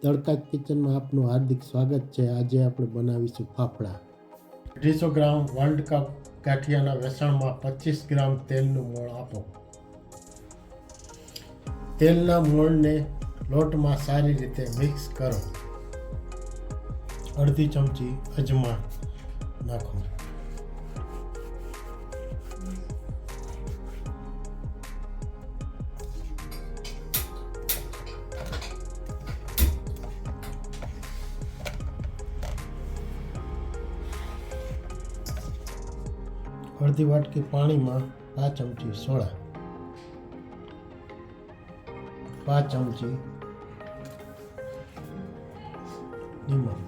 તડકા કિચનમાં આપનું હાર્દિક સ્વાગત છે। આજે આપણે બનાવીશું ફાફડા। 250 ગ્રામ વર્લ્ડ કપ ગાંઠિયાના વેસણમાં 25 ગ્રામ તેલનું મોણ આપો। તેલના મોણને લોટમાં સારી રીતે મિક્સ કરો। અડધી ચમચી અજમા નાખો। अर्धी वाटकी पानी में 5 चमची सोडा, 5 चमची नीमक,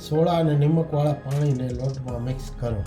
सोडा और नीमक वाला पानी ने लोट में मिक्स करो।